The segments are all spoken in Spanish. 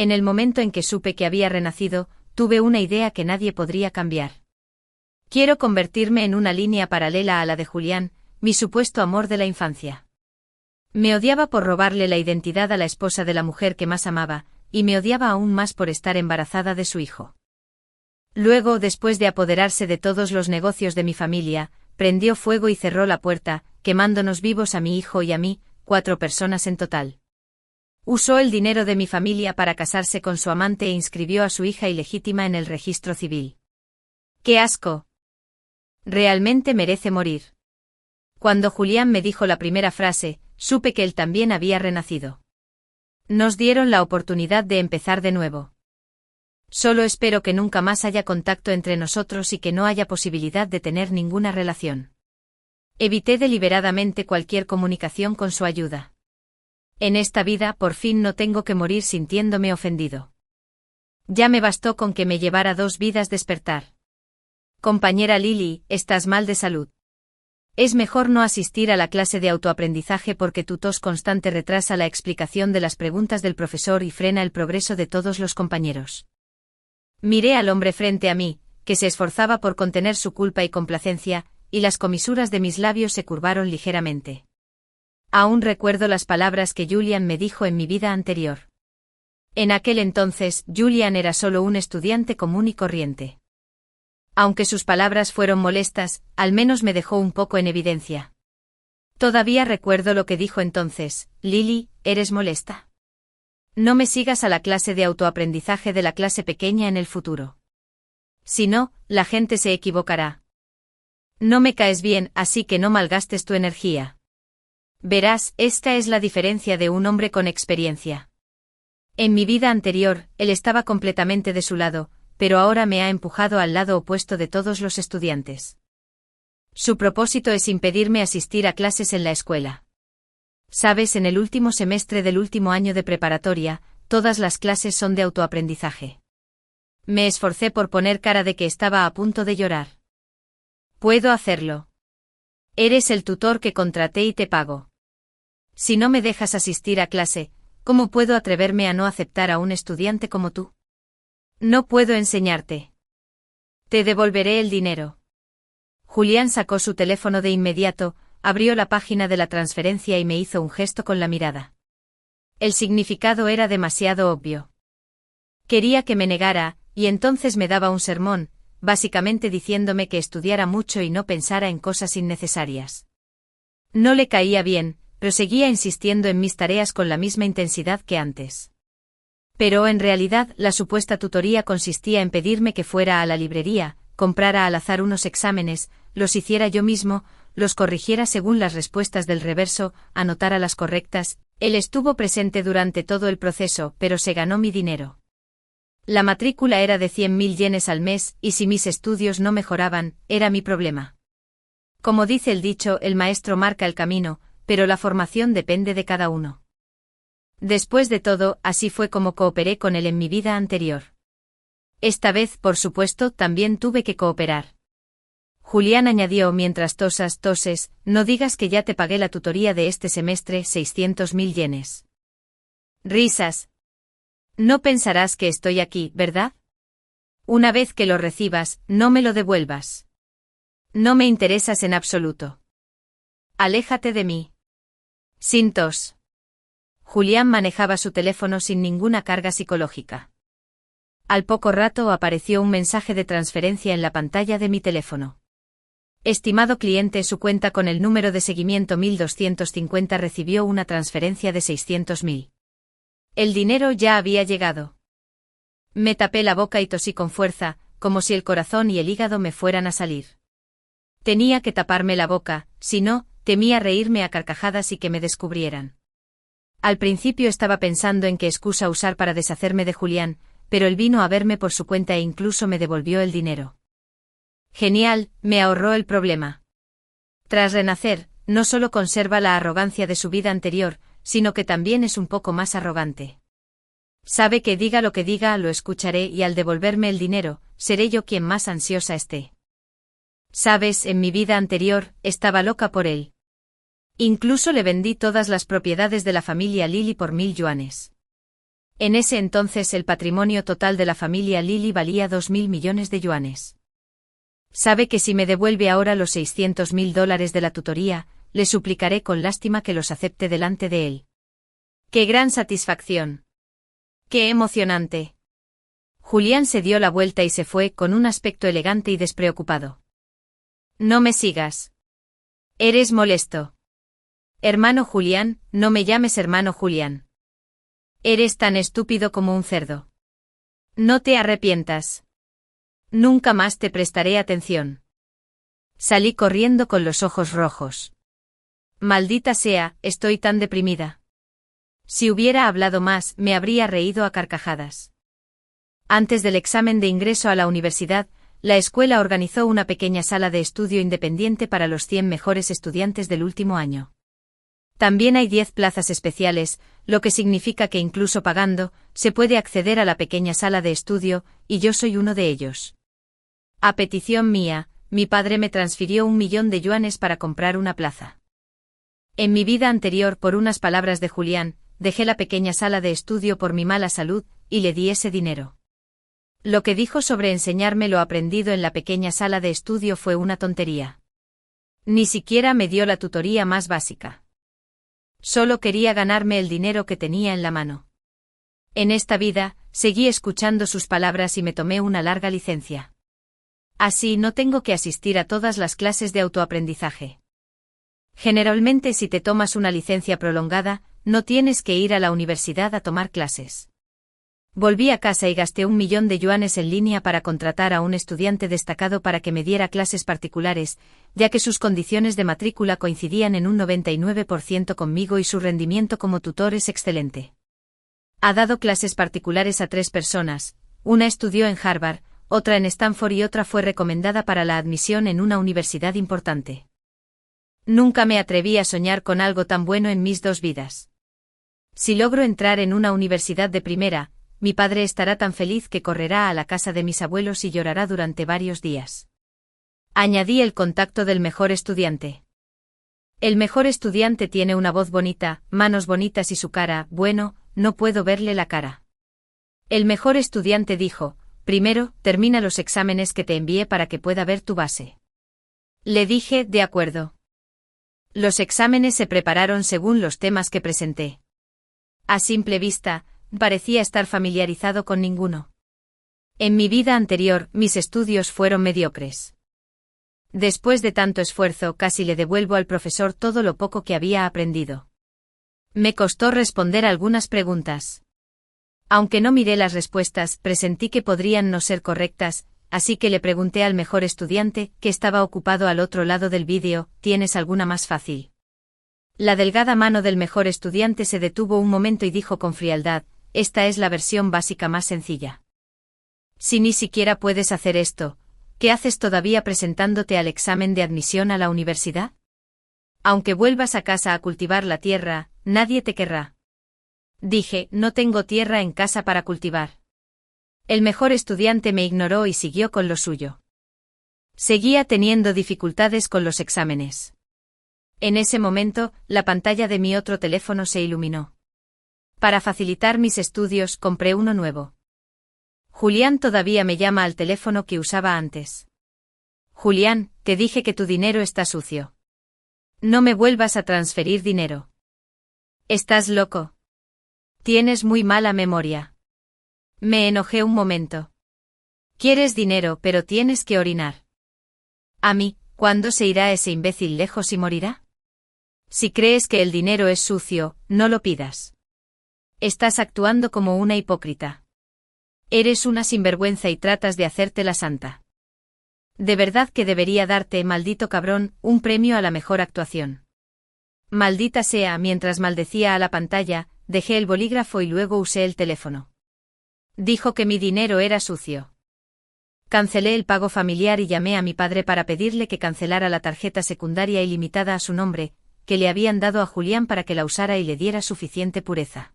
En el momento en que supe que había renacido, tuve una idea que nadie podría cambiar. Quiero convertirme en una línea paralela a la de Julián, mi supuesto amor de la infancia. Me odiaba por robarle la identidad a la esposa de la mujer que más amaba, y me odiaba aún más por estar embarazada de su hijo. Luego, después de apoderarse de todos los negocios de mi familia, prendió fuego y cerró la puerta, quemándonos vivos a mi hijo y a mí, 4 personas en total. Usó el dinero de mi familia para casarse con su amante e inscribió a su hija ilegítima en el registro civil. ¡Qué asco! Realmente merece morir. Cuando Julián me dijo la primera frase, supe que él también había renacido. Nos dieron la oportunidad de empezar de nuevo. Solo espero que nunca más haya contacto entre nosotros y que no haya posibilidad de tener ninguna relación. Evité deliberadamente cualquier comunicación con su ayuda. En esta vida por fin no tengo que morir sintiéndome ofendido. Ya me bastó con que me llevara 2 vidas despertar. Compañera Lily, estás mal de salud. Es mejor no asistir a la clase de autoaprendizaje porque tu tos constante retrasa la explicación de las preguntas del profesor y frena el progreso de todos los compañeros. Miré al hombre frente a mí, que se esforzaba por contener su culpa y complacencia, y las comisuras de mis labios se curvaron ligeramente. Aún recuerdo las palabras que Julian me dijo en mi vida anterior. En aquel entonces, Julian era solo un estudiante común y corriente. Aunque sus palabras fueron molestas, al menos me dejó un poco en evidencia. Todavía recuerdo lo que dijo entonces: Lily, ¿eres molesta? No me sigas a la clase de autoaprendizaje de la clase pequeña en el futuro. Si no, la gente se equivocará. No me caes bien, así que no malgastes tu energía. Verás, esta es la diferencia de un hombre con experiencia. En mi vida anterior, él estaba completamente de su lado, pero ahora me ha empujado al lado opuesto de todos los estudiantes. Su propósito es impedirme asistir a clases en la escuela. Sabes, en el último semestre del último año de preparatoria, todas las clases son de autoaprendizaje. Me esforcé por poner cara de que estaba a punto de llorar. Puedo hacerlo. Eres el tutor que contraté y te pago. Si no me dejas asistir a clase, ¿cómo puedo atreverme a no aceptar a un estudiante como tú? No puedo enseñarte. Te devolveré el dinero. Julián sacó su teléfono de inmediato, abrió la página de la transferencia y me hizo un gesto con la mirada. El significado era demasiado obvio. Quería que me negara, y entonces me daba un sermón, básicamente diciéndome que estudiara mucho y no pensara en cosas innecesarias. No le caía bien, pero seguía insistiendo en mis tareas con la misma intensidad que antes. Pero en realidad la supuesta tutoría consistía en pedirme que fuera a la librería, comprara al azar unos exámenes, los hiciera yo mismo, los corrigiera según las respuestas del reverso, anotara las correctas. Él estuvo presente durante todo el proceso, pero se ganó mi dinero. La matrícula era de 100.000 yenes al mes, y si mis estudios no mejoraban, era mi problema. Como dice el dicho, el maestro marca el camino, pero la formación depende de cada uno. Después de todo, así fue como cooperé con él en mi vida anterior. Esta vez, por supuesto, también tuve que cooperar. Julián añadió mientras toses, no digas que ya te pagué la tutoría de este semestre, 600.000 yenes. Risas. No pensarás que estoy aquí, ¿verdad? Una vez que lo recibas, no me lo devuelvas. No me interesas en absoluto. Aléjate de mí. Sin tos. Julián manejaba su teléfono sin ninguna carga psicológica. Al poco rato apareció un mensaje de transferencia en la pantalla de mi teléfono. Estimado cliente, su cuenta con el número de seguimiento 1250 recibió una transferencia de 600.000. El dinero ya había llegado. Me tapé la boca y tosí con fuerza, como si el corazón y el hígado me fueran a salir. Tenía que taparme la boca, si no, temía reírme a carcajadas y que me descubrieran. Al principio estaba pensando en qué excusa usar para deshacerme de Julián, pero él vino a verme por su cuenta e incluso me devolvió el dinero. Genial, me ahorró el problema. Tras renacer, no solo conserva la arrogancia de su vida anterior, sino que también es un poco más arrogante. Sabe que diga lo que diga, lo escucharé y al devolverme el dinero, seré yo quien más ansiosa esté. Sabes, en mi vida anterior, estaba loca por él. Incluso le vendí todas las propiedades de la familia Lily por 1.000 yuanes. En ese entonces el patrimonio total de la familia Lily valía 2.000 millones de yuanes. Sabe que si me devuelve ahora los $600.000 de la tutoría, le suplicaré con lástima que los acepte delante de él. ¡Qué gran satisfacción! ¡Qué emocionante! Julián se dio la vuelta y se fue con un aspecto elegante y despreocupado. No me sigas. Eres molesto. Hermano Julián, no me llames hermano Julián. Eres tan estúpido como un cerdo. No te arrepientas. Nunca más te prestaré atención. Salí corriendo con los ojos rojos. Maldita sea, estoy tan deprimida. Si hubiera hablado más, me habría reído a carcajadas. Antes del examen de ingreso a la universidad, la escuela organizó una pequeña sala de estudio independiente para los 100 mejores estudiantes del último año. También hay 10 plazas especiales, lo que significa que incluso pagando, se puede acceder a la pequeña sala de estudio, y yo soy uno de ellos. A petición mía, mi padre me transfirió 1 millón de yuanes para comprar una plaza. En mi vida anterior, por unas palabras de Julián, dejé la pequeña sala de estudio por mi mala salud, y le di ese dinero. Lo que dijo sobre enseñarme lo aprendido en la pequeña sala de estudio fue una tontería. Ni siquiera me dio la tutoría más básica. Solo quería ganarme el dinero que tenía en la mano. En esta vida, seguí escuchando sus palabras y me tomé una larga licencia. Así no tengo que asistir a todas las clases de autoaprendizaje. Generalmente si te tomas una licencia prolongada, no tienes que ir a la universidad a tomar clases. Volví a casa y gasté 1 millón de yuanes en línea para contratar a un estudiante destacado para que me diera clases particulares, ya que sus condiciones de matrícula coincidían en un 99% conmigo y su rendimiento como tutor es excelente. Ha dado clases particulares a 3 personas, una estudió en Harvard, otra en Stanford y otra fue recomendada para la admisión en una universidad importante. Nunca me atreví a soñar con algo tan bueno en mis 2 vidas. Si logro entrar en una universidad de primera, mi padre estará tan feliz que correrá a la casa de mis abuelos y llorará durante varios días. Añadí el contacto del mejor estudiante. El mejor estudiante tiene una voz bonita, manos bonitas y su cara, bueno, no puedo verle la cara. El mejor estudiante dijo, primero, termina los exámenes que te envié para que pueda ver tu base. Le dije, de acuerdo. Los exámenes se prepararon según los temas que presenté. A simple vista, parecía estar familiarizado con ninguno. En mi vida anterior, mis estudios fueron mediocres. Después de tanto esfuerzo, casi le devuelvo al profesor todo lo poco que había aprendido. Me costó responder algunas preguntas. Aunque no miré las respuestas, presentí que podrían no ser correctas, así que le pregunté al mejor estudiante, que estaba ocupado al otro lado del vídeo, ¿tienes alguna más fácil? La delgada mano del mejor estudiante se detuvo un momento y dijo con frialdad, esta es la versión básica más sencilla. Si ni siquiera puedes hacer esto, ¿qué haces todavía presentándote al examen de admisión a la universidad? Aunque vuelvas a casa a cultivar la tierra, nadie te querrá. Dije, no tengo tierra en casa para cultivar. El mejor estudiante me ignoró y siguió con lo suyo. Seguía teniendo dificultades con los exámenes. En ese momento, la pantalla de mi otro teléfono se iluminó. Para facilitar mis estudios, compré uno nuevo. Julián todavía me llama al teléfono que usaba antes. Julián, te dije que tu dinero está sucio. No me vuelvas a transferir dinero. ¿Estás loco? Tienes muy mala memoria. Me enojé un momento. Quieres dinero, pero tienes que orinar. A mí, ¿cuándo se irá ese imbécil lejos y morirá? Si crees que el dinero es sucio, no lo pidas. Estás actuando como una hipócrita. Eres una sinvergüenza y tratas de hacerte la santa. De verdad que debería darte, maldito cabrón, un premio a la mejor actuación. Maldita sea, mientras maldecía a la pantalla, dejé el bolígrafo y luego usé el teléfono. Dijo que mi dinero era sucio. Cancelé el pago familiar y llamé a mi padre para pedirle que cancelara la tarjeta secundaria ilimitada a su nombre, que le habían dado a Julián para que la usara y le diera suficiente pureza.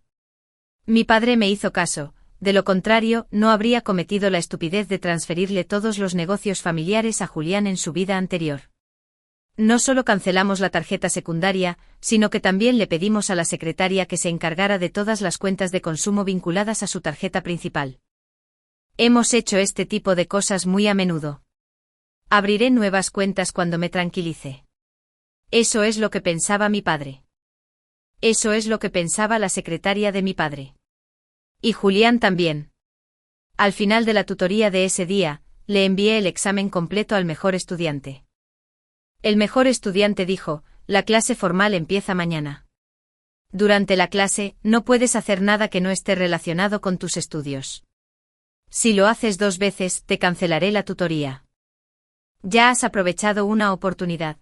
Mi padre me hizo caso, de lo contrario, no habría cometido la estupidez de transferirle todos los negocios familiares a Julián en su vida anterior. No solo cancelamos la tarjeta secundaria, sino que también le pedimos a la secretaria que se encargara de todas las cuentas de consumo vinculadas a su tarjeta principal. Hemos hecho este tipo de cosas muy a menudo. Abriré nuevas cuentas cuando me tranquilice. Eso es lo que pensaba mi padre. Eso es lo que pensaba la secretaria de mi padre. Y Julián también. Al final de la tutoría de ese día, le envié el examen completo al mejor estudiante. El mejor estudiante dijo, la clase formal empieza mañana. Durante la clase, no puedes hacer nada que no esté relacionado con tus estudios. Si lo haces 2 veces, te cancelaré la tutoría. Ya has aprovechado una oportunidad.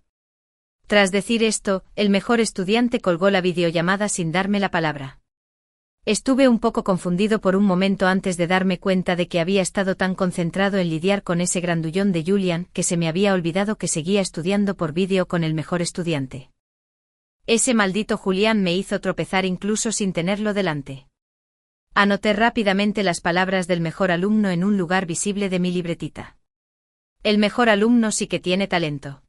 Tras decir esto, el mejor estudiante colgó la videollamada sin darme la palabra. Estuve un poco confundido por un momento antes de darme cuenta de que había estado tan concentrado en lidiar con ese grandullón de Julian que se me había olvidado que seguía estudiando por vídeo con el mejor estudiante. Ese maldito Julián me hizo tropezar incluso sin tenerlo delante. Anoté rápidamente las palabras del mejor alumno en un lugar visible de mi libretita. El mejor alumno sí que tiene talento.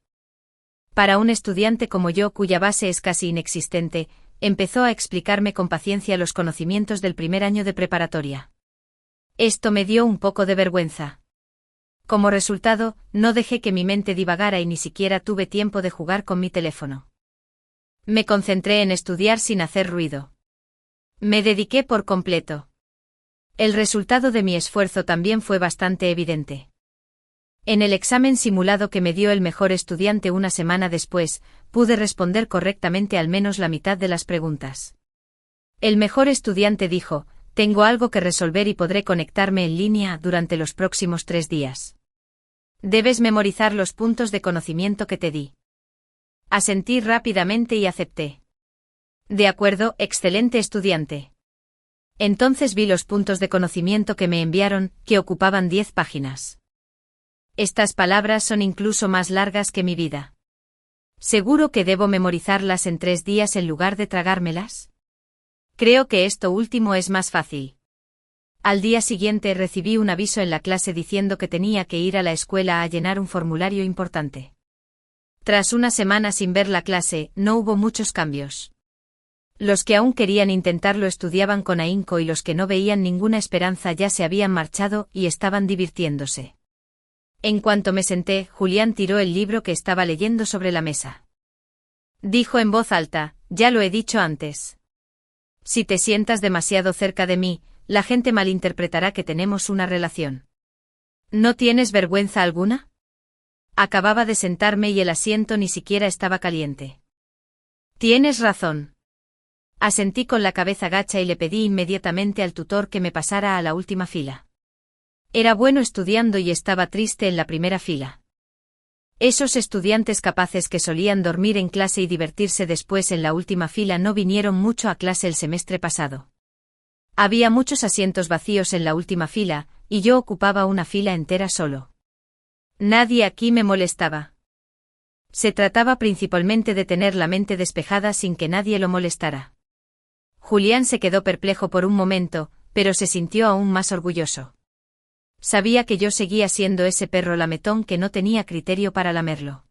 Para un estudiante como yo cuya base es casi inexistente, empezó a explicarme con paciencia los conocimientos del primer año de preparatoria. Esto me dio un poco de vergüenza. Como resultado, no dejé que mi mente divagara y ni siquiera tuve tiempo de jugar con mi teléfono. Me concentré en estudiar sin hacer ruido. Me dediqué por completo. El resultado de mi esfuerzo también fue bastante evidente. En el examen simulado que me dio el mejor estudiante una semana después, pude responder correctamente al menos la mitad de las preguntas. El mejor estudiante dijo, tengo algo que resolver y podré conectarme en línea durante los próximos 3 días. Debes memorizar los puntos de conocimiento que te di. Asentí rápidamente y acepté. De acuerdo, excelente estudiante. Entonces vi los puntos de conocimiento que me enviaron, que ocupaban 10 páginas. Estas palabras son incluso más largas que mi vida. ¿Seguro que debo memorizarlas en 3 días en lugar de tragármelas? Creo que esto último es más fácil. Al día siguiente recibí un aviso en la clase diciendo que tenía que ir a la escuela a llenar un formulario importante. Tras una semana sin ver la clase, no hubo muchos cambios. Los que aún querían intentarlo estudiaban con ahínco y los que no veían ninguna esperanza ya se habían marchado y estaban divirtiéndose. En cuanto me senté, Julián tiró el libro que estaba leyendo sobre la mesa. Dijo en voz alta, ya lo he dicho antes. Si te sientas demasiado cerca de mí, la gente malinterpretará que tenemos una relación. ¿No tienes vergüenza alguna? Acababa de sentarme y el asiento ni siquiera estaba caliente. Tienes razón. Asentí con la cabeza gacha y le pedí inmediatamente al tutor que me pasara a la última fila. Era bueno estudiando y estaba triste en la primera fila. Esos estudiantes capaces que solían dormir en clase y divertirse después en la última fila no vinieron mucho a clase el semestre pasado. Había muchos asientos vacíos en la última fila, y yo ocupaba una fila entera solo. Nadie aquí me molestaba. Se trataba principalmente de tener la mente despejada sin que nadie lo molestara. Julián se quedó perplejo por un momento, pero se sintió aún más orgulloso. Sabía que yo seguía siendo ese perro lametón que no tenía criterio para lamerlo.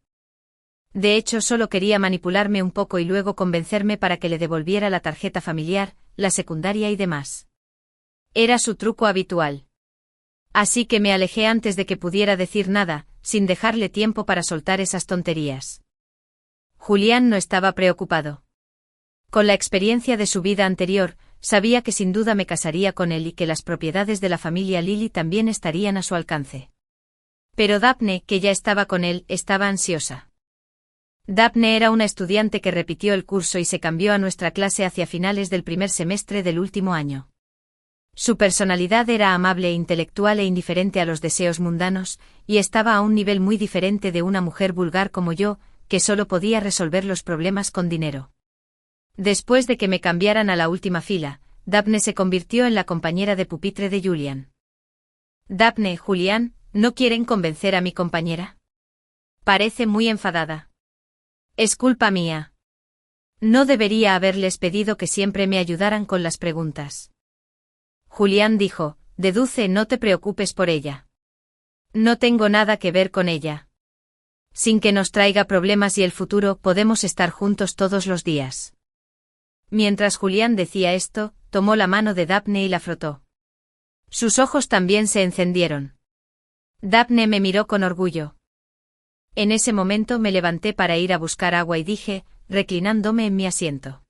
De hecho, solo quería manipularme un poco y luego convencerme para que le devolviera la tarjeta familiar, la secundaria y demás. Era su truco habitual. Así que me alejé antes de que pudiera decir nada, sin dejarle tiempo para soltar esas tonterías. Julián no estaba preocupado. Con la experiencia de su vida anterior, sabía que sin duda me casaría con él y que las propiedades de la familia Lily también estarían a su alcance. Pero Daphne, que ya estaba con él, estaba ansiosa. Daphne era una estudiante que repitió el curso y se cambió a nuestra clase hacia finales del primer semestre del último año. Su personalidad era amable e intelectual e indiferente a los deseos mundanos, y estaba a un nivel muy diferente de una mujer vulgar como yo, que solo podía resolver los problemas con dinero. Después de que me cambiaran a la última fila, Daphne se convirtió en la compañera de pupitre de Julián. Daphne, Julián, ¿no quieren convencer a mi compañera? Parece muy enfadada. Es culpa mía. No debería haberles pedido que siempre me ayudaran con las preguntas. Julián dijo, deduce, no te preocupes por ella. No tengo nada que ver con ella. Sin que nos traiga problemas y el futuro, podemos estar juntos todos los días. Mientras Julián decía esto, tomó la mano de Daphne y la frotó. Sus ojos también se encendieron. Daphne me miró con orgullo. En ese momento me levanté para ir a buscar agua y dije, reclinándome en mi asiento.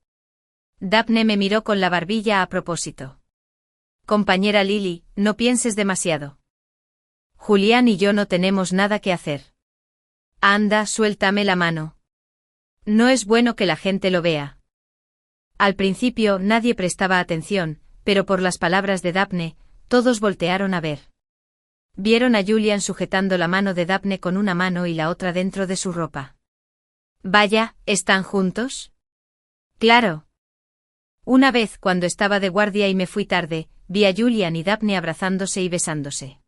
Daphne me miró con la barbilla a propósito. Compañera Lily, no pienses demasiado. Julián y yo no tenemos nada que hacer. Anda, suéltame la mano. No es bueno que la gente lo vea. Al principio nadie prestaba atención, pero por las palabras de Daphne, todos voltearon a ver. Vieron a Julián sujetando la mano de Daphne con una mano y la otra dentro de su ropa. Vaya, ¿están juntos? Claro. Una vez, cuando estaba de guardia y me fui tarde, vi a Julián y Daphne abrazándose y besándose.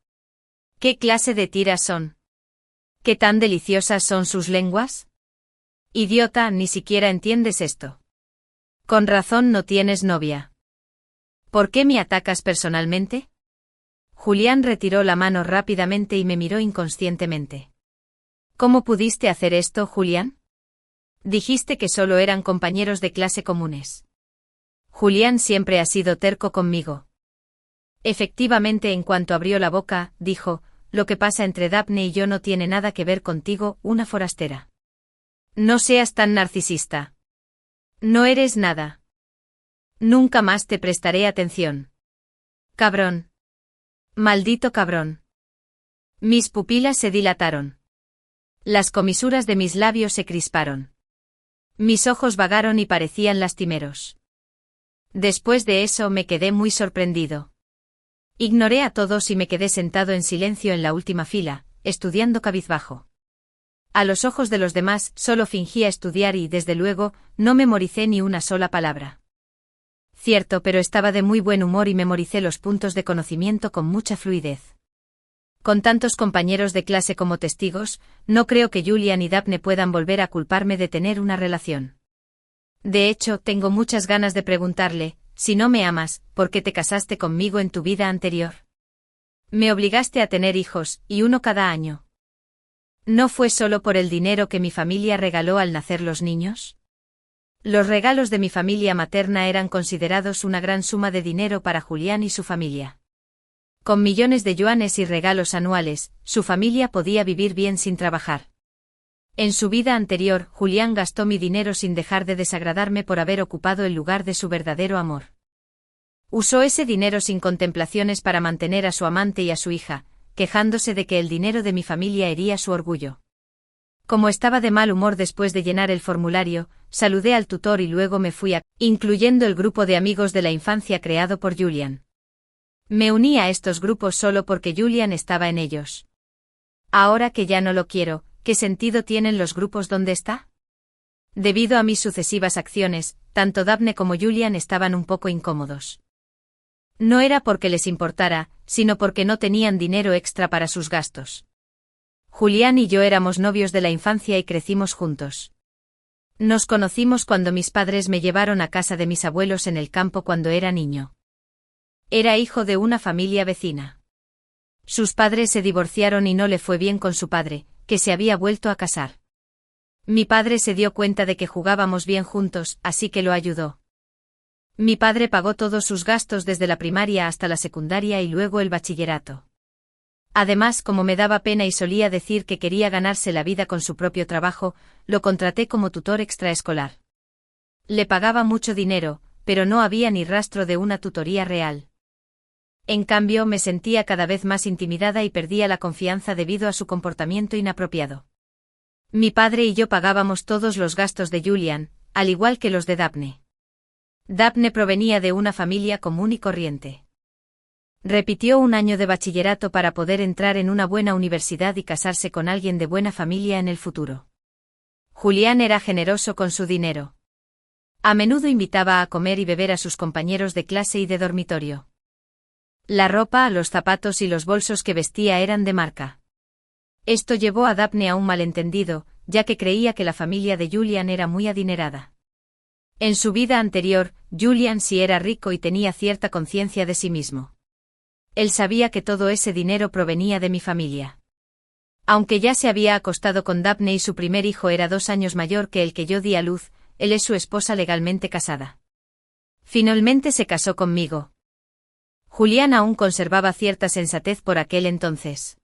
¿Qué clase de tiras son? ¿Qué tan deliciosas son sus lenguas? Idiota, ni siquiera entiendes esto. Con razón no tienes novia. ¿Por qué me atacas personalmente? Julián retiró la mano rápidamente y me miró inconscientemente. ¿Cómo pudiste hacer esto, Julián? Dijiste que solo eran compañeros de clase comunes. Julián siempre ha sido terco conmigo. Efectivamente, en cuanto abrió la boca, dijo, lo que pasa entre Daphne y yo no tiene nada que ver contigo, una forastera. No seas tan narcisista. No eres nada. Nunca más te prestaré atención. Cabrón. Maldito cabrón. Mis pupilas se dilataron. Las comisuras de mis labios se crisparon. Mis ojos vagaron y parecían lastimeros. Después de eso me quedé muy sorprendido. Ignoré a todos y me quedé sentado en silencio en la última fila, estudiando cabizbajo. A los ojos de los demás solo fingía estudiar y, desde luego, no memoricé ni una sola palabra. Cierto, pero estaba de muy buen humor y memoricé los puntos de conocimiento con mucha fluidez. Con tantos compañeros de clase como testigos, no creo que Julián y Daphne puedan volver a culparme de tener una relación. De hecho, tengo muchas ganas de preguntarle, si no me amas, ¿por qué te casaste conmigo en tu vida anterior? Me obligaste a tener hijos, y uno cada año. ¿No fue solo por el dinero que mi familia regaló al nacer los niños? Los regalos de mi familia materna eran considerados una gran suma de dinero para Julián y su familia. Con millones de yuanes y regalos anuales, su familia podía vivir bien sin trabajar. En su vida anterior, Julián gastó mi dinero sin dejar de desagradarme por haber ocupado el lugar de su verdadero amor. Usó ese dinero sin contemplaciones para mantener a su amante y a su hija, quejándose de que el dinero de mi familia hería su orgullo. Como estaba de mal humor después de llenar el formulario, saludé al tutor y luego me fui incluyendo el grupo de amigos de la infancia creado por Julián. Me uní a estos grupos solo porque Julián estaba en ellos. Ahora que ya no lo quiero, ¿qué sentido tienen los grupos donde está? Debido a mis sucesivas acciones, tanto Daphne como Julián estaban un poco incómodos. No era porque les importara, sino porque no tenían dinero extra para sus gastos. Julián y yo éramos novios de la infancia y crecimos juntos. Nos conocimos cuando mis padres me llevaron a casa de mis abuelos en el campo cuando era niño. Era hijo de una familia vecina. Sus padres se divorciaron y no le fue bien con su padre, que se había vuelto a casar. Mi padre se dio cuenta de que jugábamos bien juntos, así que lo ayudó. Mi padre pagó todos sus gastos desde la primaria hasta la secundaria y luego el bachillerato. Además, como me daba pena y solía decir que quería ganarse la vida con su propio trabajo, lo contraté como tutor extraescolar. Le pagaba mucho dinero, pero no había ni rastro de una tutoría real. En cambio, me sentía cada vez más intimidada y perdía la confianza debido a su comportamiento inapropiado. Mi padre y yo pagábamos todos los gastos de Julián, al igual que los de Daphne. Daphne provenía de una familia común y corriente. Repitió un año de bachillerato para poder entrar en una buena universidad y casarse con alguien de buena familia en el futuro. Julián era generoso con su dinero. A menudo invitaba a comer y beber a sus compañeros de clase y de dormitorio. La ropa, los zapatos y los bolsos que vestía eran de marca. Esto llevó a Daphne a un malentendido, ya que creía que la familia de Julián era muy adinerada. En su vida anterior, Julián sí era rico y tenía cierta conciencia de sí mismo. Él sabía que todo ese dinero provenía de mi familia. Aunque ya se había acostado con Daphne y su primer hijo era 2 años mayor que el que yo di a luz, él es su esposa legalmente casada. Finalmente se casó conmigo. Julián aún conservaba cierta sensatez por aquel entonces.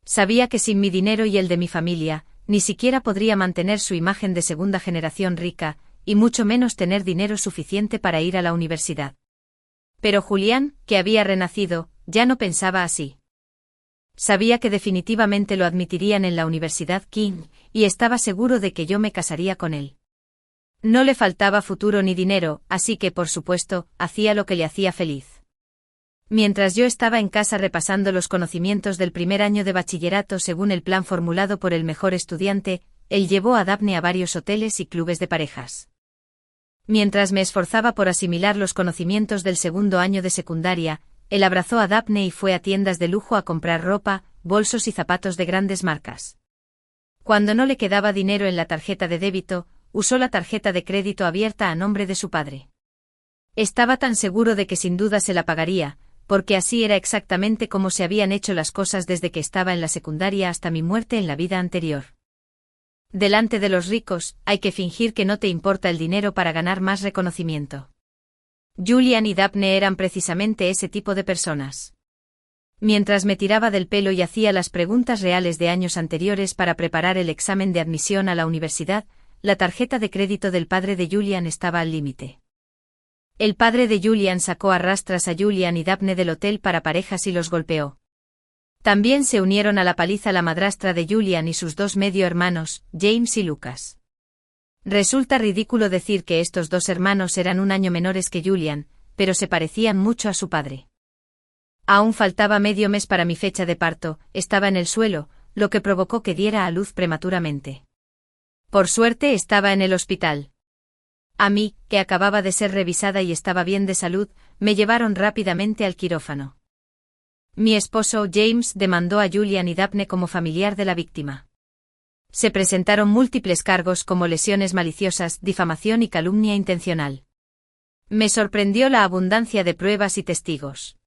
Sabía que sin mi dinero y el de mi familia, ni siquiera podría mantener su imagen de segunda generación rica, y mucho menos tener dinero suficiente para ir a la universidad. Pero Julián, que había renacido, ya no pensaba así. Sabía que definitivamente lo admitirían en la Universidad King, y estaba seguro de que yo me casaría con él. No le faltaba futuro ni dinero, así que, por supuesto, hacía lo que le hacía feliz. Mientras yo estaba en casa repasando los conocimientos del primer año de bachillerato según el plan formulado por el mejor estudiante, él llevó a Daphne a varios hoteles y clubes de parejas. Mientras me esforzaba por asimilar los conocimientos del segundo año de secundaria, él abrazó a Daphne y fue a tiendas de lujo a comprar ropa, bolsos y zapatos de grandes marcas. Cuando no le quedaba dinero en la tarjeta de débito, usó la tarjeta de crédito abierta a nombre de su padre. Estaba tan seguro de que sin duda se la pagaría, porque así era exactamente como se habían hecho las cosas desde que estaba en la secundaria hasta mi muerte en la vida anterior. Delante de los ricos, hay que fingir que no te importa el dinero para ganar más reconocimiento. Julian y Daphne eran precisamente ese tipo de personas. Mientras me tiraba del pelo y hacía las preguntas reales de años anteriores para preparar el examen de admisión a la universidad, la tarjeta de crédito del padre de Julian estaba al límite. El padre de Julian sacó a rastras a Julian y Daphne del hotel para parejas y los golpeó. También se unieron a la paliza la madrastra de Julian y sus 2 medio hermanos, James y Lucas. Resulta ridículo decir que estos 2 hermanos eran 1 año menores que Julian, pero se parecían mucho a su padre. Aún faltaba medio mes para mi fecha de parto, estaba en el suelo, lo que provocó que diera a luz prematuramente. Por suerte estaba en el hospital. A mí, que acababa de ser revisada y estaba bien de salud, me llevaron rápidamente al quirófano. Mi esposo, James, demandó a Julian y Daphne como familiar de la víctima. Se presentaron múltiples cargos como lesiones maliciosas, difamación y calumnia intencional. Me sorprendió la abundancia de pruebas y testigos.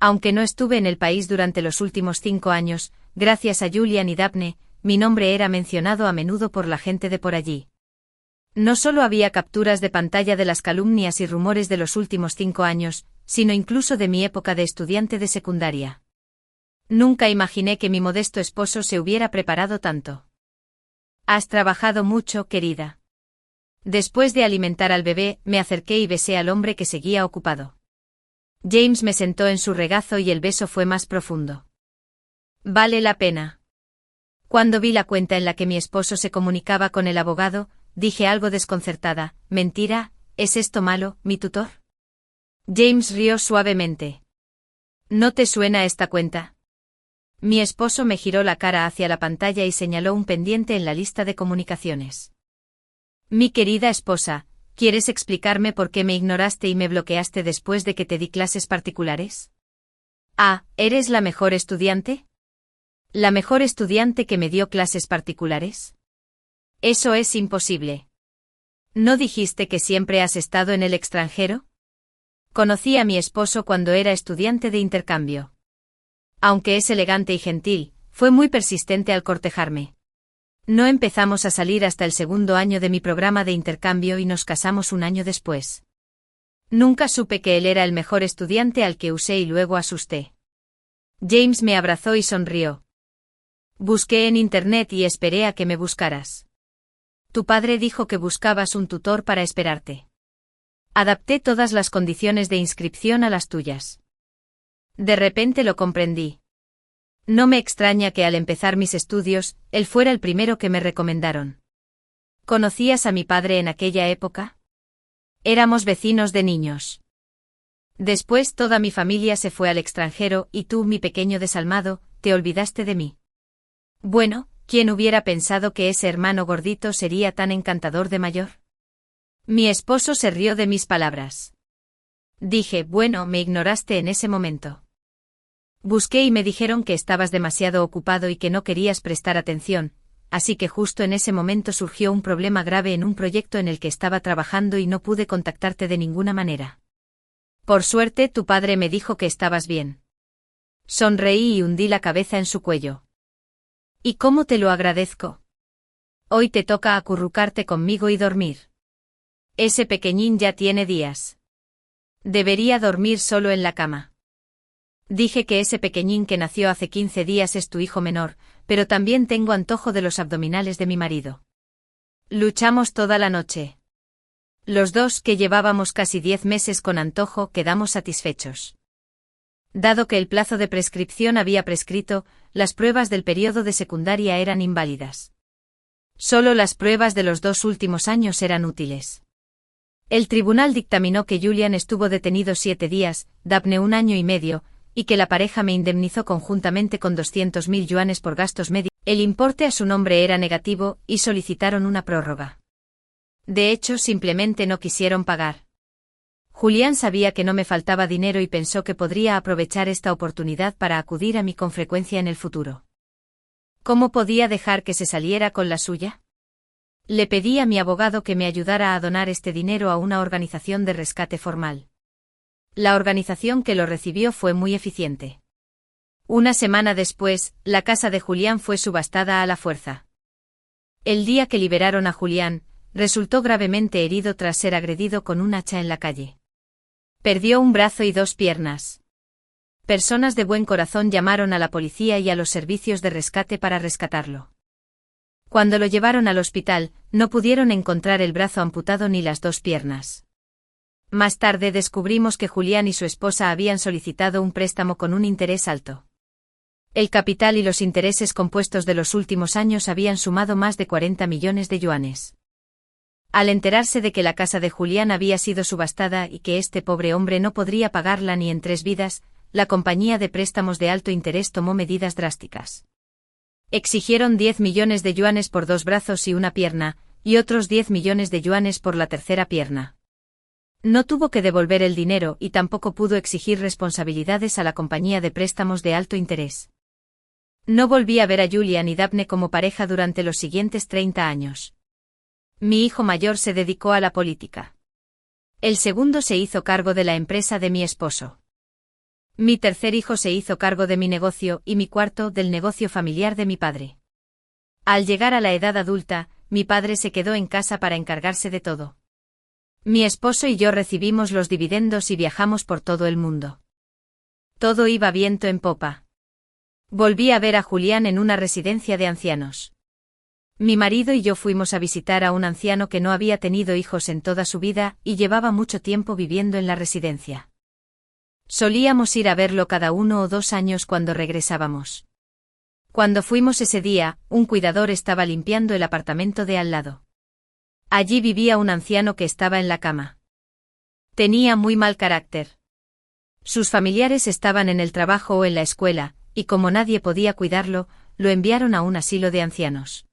Aunque no estuve en el país durante los últimos 5 años, gracias a Julian y Daphne, mi nombre era mencionado a menudo por la gente de por allí. No solo había capturas de pantalla de las calumnias y rumores de los últimos 5 años, sino incluso de mi época de estudiante de secundaria. Nunca imaginé que mi modesto esposo se hubiera preparado tanto. Has trabajado mucho, querida. Después de alimentar al bebé, me acerqué y besé al hombre que seguía ocupado. James me sentó en su regazo y el beso fue más profundo. Vale la pena. Cuando vi la cuenta en la que mi esposo se comunicaba con el abogado, dije algo desconcertada, mentira, ¿es esto malo, mi tutor? James rió suavemente. ¿No te suena esta cuenta? Mi esposo me giró la cara hacia la pantalla y señaló un pendiente en la lista de comunicaciones. Mi querida esposa, ¿quieres explicarme por qué me ignoraste y me bloqueaste después de que te di clases particulares? Ah, ¿eres la mejor estudiante? ¿La mejor estudiante que me dio clases particulares? Eso es imposible. ¿No dijiste que siempre has estado en el extranjero? Conocí a mi esposo cuando era estudiante de intercambio. Aunque es elegante y gentil, fue muy persistente al cortejarme. No empezamos a salir hasta el segundo año de mi programa de intercambio y nos casamos 1 año después. Nunca supe que él era el mejor estudiante al que usé y luego asusté. James me abrazó y sonrió. Busqué en internet y esperé a que me buscaras. Tu padre dijo que buscabas un tutor para esperarte. Adapté todas las condiciones de inscripción a las tuyas. De repente lo comprendí. No me extraña que al empezar mis estudios, él fuera el primero que me recomendaron. ¿Conocías a mi padre en aquella época? Éramos vecinos de niños. Después toda mi familia se fue al extranjero y tú, mi pequeño desalmado, te olvidaste de mí. Bueno, ¿quién hubiera pensado que ese hermano gordito sería tan encantador de mayor? Mi esposo se rió de mis palabras. Dije, bueno, me ignoraste en ese momento. Busqué y me dijeron que estabas demasiado ocupado y que no querías prestar atención, así que justo en ese momento surgió un problema grave en un proyecto en el que estaba trabajando y no pude contactarte de ninguna manera. Por suerte, tu padre me dijo que estabas bien. Sonreí y hundí la cabeza en su cuello. ¿Y cómo te lo agradezco? Hoy te toca acurrucarte conmigo y dormir. Ese pequeñín ya tiene días. Debería dormir solo en la cama. Dije que ese pequeñín que nació hace 15 días es tu hijo menor, pero también tengo antojo de los abdominales de mi marido. Luchamos toda la noche. Los dos, que llevábamos casi 10 meses con antojo, quedamos satisfechos. Dado que el plazo de prescripción había prescrito, las pruebas del periodo de secundaria eran inválidas. Solo las pruebas de los 2 últimos años eran útiles. El tribunal dictaminó que Julian estuvo detenido 7 días, Daphne 1 año y medio, y que la pareja me indemnizó conjuntamente con 200.000 yuanes por gastos médicos. El importe a su nombre era negativo, y solicitaron una prórroga. De hecho, simplemente no quisieron pagar. Julián sabía que no me faltaba dinero y pensó que podría aprovechar esta oportunidad para acudir a mí con frecuencia en el futuro. ¿Cómo podía dejar que se saliera con la suya? Le pedí a mi abogado que me ayudara a donar este dinero a una organización de rescate formal. La organización que lo recibió fue muy eficiente. Una semana después, la casa de Julián fue subastada a la fuerza. El día que liberaron a Julián, resultó gravemente herido tras ser agredido con un hacha en la calle. Perdió un brazo y 2 piernas. Personas de buen corazón llamaron a la policía y a los servicios de rescate para rescatarlo. Cuando lo llevaron al hospital, no pudieron encontrar el brazo amputado ni las 2 piernas. Más tarde descubrimos que Julián y su esposa habían solicitado un préstamo con un interés alto. El capital y los intereses compuestos de los últimos años habían sumado más de 40 millones de yuanes. Al enterarse de que la casa de Julián había sido subastada y que este pobre hombre no podría pagarla ni en 3 vidas, la compañía de préstamos de alto interés tomó medidas drásticas. Exigieron 10 millones de yuanes por 2 brazos y una pierna, y otros 10 millones de yuanes por la tercera pierna. No tuvo que devolver el dinero y tampoco pudo exigir responsabilidades a la compañía de préstamos de alto interés. No volví a ver a Julian y Daphne como pareja durante los siguientes 30 años. Mi hijo mayor se dedicó a la política. El segundo se hizo cargo de la empresa de mi esposo. Mi tercer hijo se hizo cargo de mi negocio y mi cuarto del negocio familiar de mi padre. Al llegar a la edad adulta, mi padre se quedó en casa para encargarse de todo. Mi esposo y yo recibimos los dividendos y viajamos por todo el mundo. Todo iba viento en popa. Volví a ver a Julián en una residencia de ancianos. Mi marido y yo fuimos a visitar a un anciano que no había tenido hijos en toda su vida y llevaba mucho tiempo viviendo en la residencia. Solíamos ir a verlo cada 1 o 2 años cuando regresábamos. Cuando fuimos ese día, un cuidador estaba limpiando el apartamento de al lado. Allí vivía un anciano que estaba en la cama. Tenía muy mal carácter. Sus familiares estaban en el trabajo o en la escuela, y como nadie podía cuidarlo, lo enviaron a un asilo de ancianos.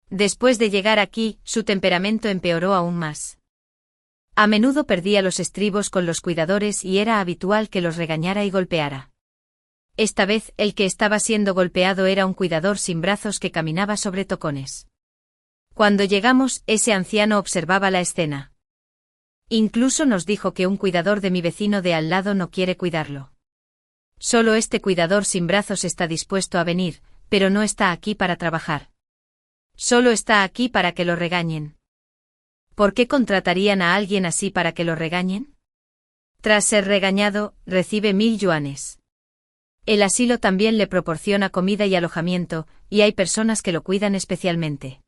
Después de llegar aquí, su temperamento empeoró aún más. A menudo perdía los estribos con los cuidadores y era habitual que los regañara y golpeara. Esta vez, el que estaba siendo golpeado era un cuidador sin brazos que caminaba sobre tocones. Cuando llegamos, ese anciano observaba la escena. Incluso nos dijo que un cuidador de mi vecino de al lado no quiere cuidarlo. Solo este cuidador sin brazos está dispuesto a venir, pero no está aquí para trabajar. Solo está aquí para que lo regañen. ¿Por qué contratarían a alguien así para que lo regañen? Tras ser regañado, recibe 1000 yuanes. El asilo también le proporciona comida y alojamiento, y hay personas que lo cuidan especialmente.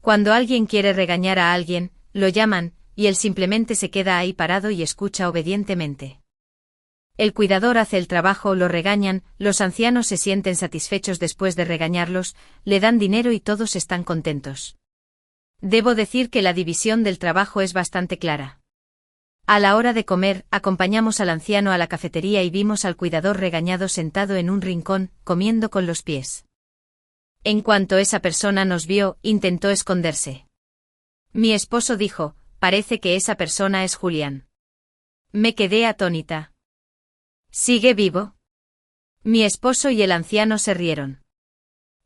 Cuando alguien quiere regañar a alguien, lo llaman, y él simplemente se queda ahí parado y escucha obedientemente. El cuidador hace el trabajo, lo regañan, los ancianos se sienten satisfechos después de regañarlos, le dan dinero y todos están contentos. Debo decir que la división del trabajo es bastante clara. A la hora de comer, acompañamos al anciano a la cafetería y vimos al cuidador regañado sentado en un rincón, comiendo con los pies. En cuanto esa persona nos vio, intentó esconderse. Mi esposo dijo, parece que esa persona es Julián. Me quedé atónita. ¿Sigue vivo? Mi esposo y el anciano se rieron.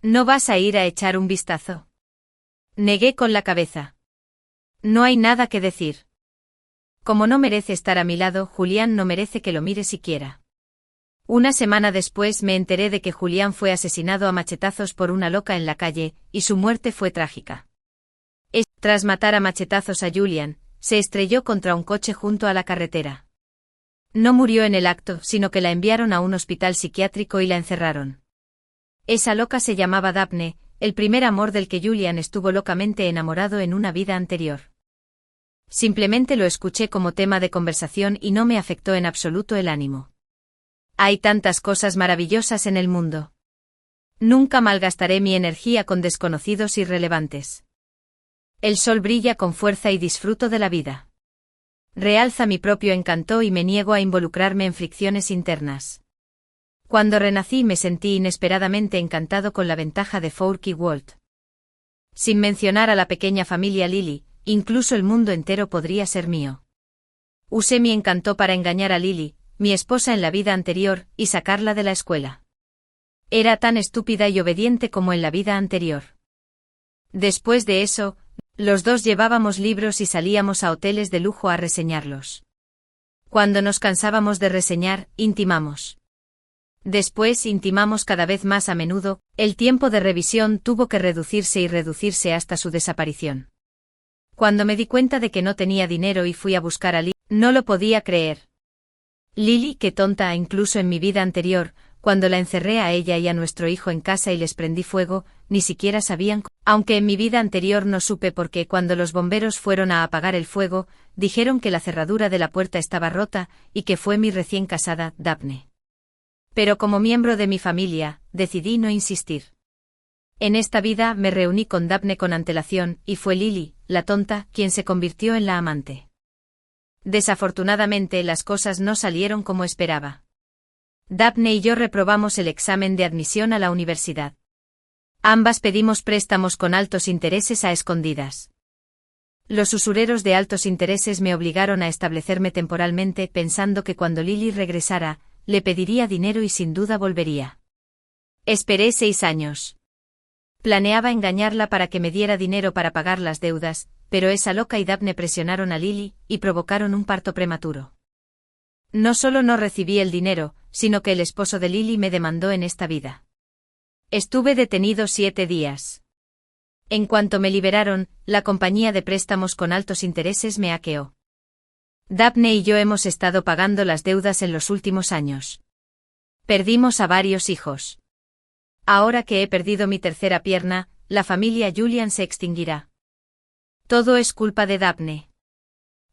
¿No vas a ir a echar un vistazo? Negué con la cabeza. No hay nada que decir. Como no merece estar a mi lado, Julián no merece que lo mire siquiera. Una semana después me enteré de que Julián fue asesinado a machetazos por una loca en la calle, y su muerte fue trágica. Tras matar a machetazos a Julian, se estrelló contra un coche junto a la carretera. No murió en el acto, sino que la enviaron a un hospital psiquiátrico y la encerraron. Esa loca se llamaba Daphne, el primer amor del que Julian estuvo locamente enamorado en una vida anterior. Simplemente lo escuché como tema de conversación y no me afectó en absoluto el ánimo. Hay tantas cosas maravillosas en el mundo. Nunca malgastaré mi energía con desconocidos irrelevantes. El sol brilla con fuerza y disfruto de la vida. Realza mi propio encanto y me niego a involucrarme en fricciones internas. Cuando renací me sentí inesperadamente encantado con la ventaja de Fork y Walt. Sin mencionar a la pequeña familia Lily, incluso el mundo entero podría ser mío. Usé mi encanto para engañar a Lily, mi esposa en la vida anterior, y sacarla de la escuela. Era tan estúpida y obediente como en la vida anterior. Después de eso, los dos llevábamos libros y salíamos a hoteles de lujo a reseñarlos. Cuando nos cansábamos de reseñar, intimamos. Después intimamos cada vez más a menudo, el tiempo de revisión tuvo que reducirse hasta su desaparición. Cuando me di cuenta de que no tenía dinero y fui a buscar a Lily, no lo podía creer. Lily, qué tonta, incluso en mi vida anterior, cuando la encerré a ella y a nuestro hijo en casa y les prendí fuego, ni siquiera sabían, aunque en mi vida anterior no supe por qué cuando los bomberos fueron a apagar el fuego, dijeron que la cerradura de la puerta estaba rota, y que fue mi recién casada, Daphne. Pero como miembro de mi familia, decidí no insistir. En esta vida me reuní con Daphne con antelación, y fue Lily, la tonta, quien se convirtió en la amante. Desafortunadamente las cosas no salieron como esperaba. Daphne y yo reprobamos el examen de admisión a la universidad. Ambas pedimos préstamos con altos intereses a escondidas. Los usureros de altos intereses me obligaron a establecerme temporalmente pensando que cuando Lily regresara, le pediría dinero y sin duda volvería. Esperé 6 años. Planeaba engañarla para que me diera dinero para pagar las deudas, pero esa loca y Daphne presionaron a Lily y provocaron un parto prematuro. No solo no recibí el dinero, sino que el esposo de Lily me demandó en esta vida. Estuve detenido 7 días. En cuanto me liberaron, la compañía de préstamos con altos intereses me hackeó. Daphne y yo hemos estado pagando las deudas en los últimos años. Perdimos a varios hijos. Ahora que he perdido mi tercera pierna, la familia Julian se extinguirá. Todo es culpa de Daphne.